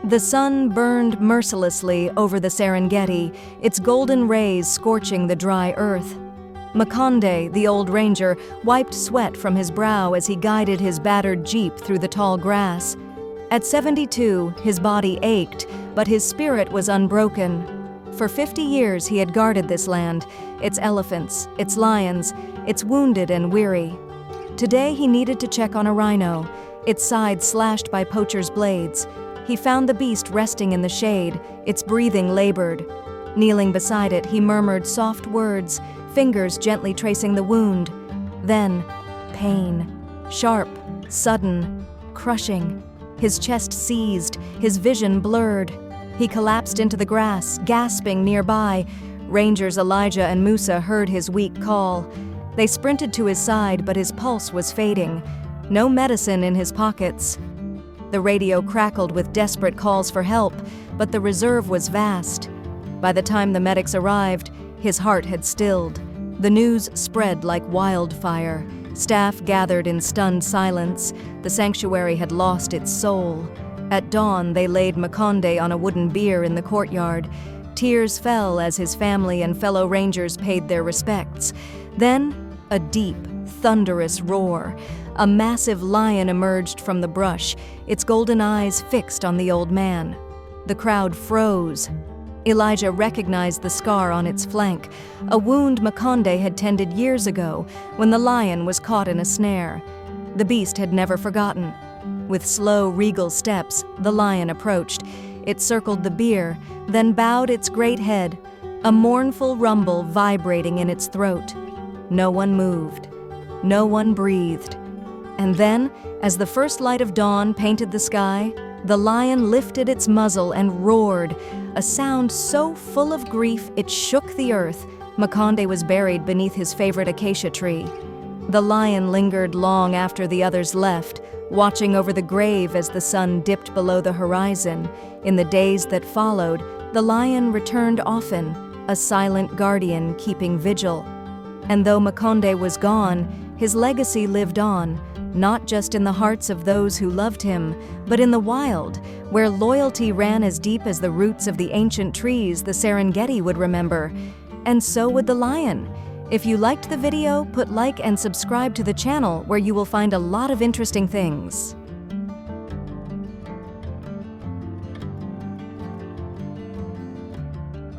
The sun burned mercilessly over the Serengeti, its golden rays scorching the dry earth. Makonde, the old ranger, wiped sweat from his brow as he guided his battered jeep through the tall grass. At 72, his body ached, but his spirit was unbroken. For 50 years he had guarded this land, its elephants, its lions, its wounded and weary. Today he needed to check on a rhino, its side slashed by poachers' blades. He found the beast resting in the shade, its breathing labored. Kneeling beside it, he murmured soft words, fingers gently tracing the wound. Then, pain. Sharp, sudden, crushing. His chest seized, his vision blurred. He collapsed into the grass, gasping nearby. Rangers Elijah and Musa heard his weak call. They sprinted to his side, but his pulse was fading. No medicine in his pockets. The radio crackled with desperate calls for help, but the reserve was vast. By the time the medics arrived, his heart had stilled. The news spread like wildfire. Staff gathered in stunned silence. The sanctuary had lost its soul. At dawn, they laid Makonde on a wooden bier in the courtyard. Tears fell as his family and fellow rangers paid their respects. Then, a deep, thunderous roar. A massive lion emerged from the brush, its golden eyes fixed on the old man. The crowd froze. Elijah recognized the scar on its flank, a wound Makonde had tended years ago when the lion was caught in a snare. The beast had never forgotten. With slow, regal steps, the lion approached. It circled the bier, then bowed its great head, a mournful rumble vibrating in its throat. No one moved. No one breathed. And then, as the first light of dawn painted the sky, the lion lifted its muzzle and roared, a sound so full of grief it shook the earth. Makonde was buried beneath his favorite acacia tree. The lion lingered long after the others left, watching over the grave as the sun dipped below the horizon. In the days that followed, the lion returned often, a silent guardian keeping vigil. And though Makonde was gone, his legacy lived on, not just in the hearts of those who loved him, but in the wild, where loyalty ran as deep as the roots of the ancient trees the Serengeti would remember. And so would the lion. If you liked the video, put like and subscribe to the channel where you will find a lot of interesting things.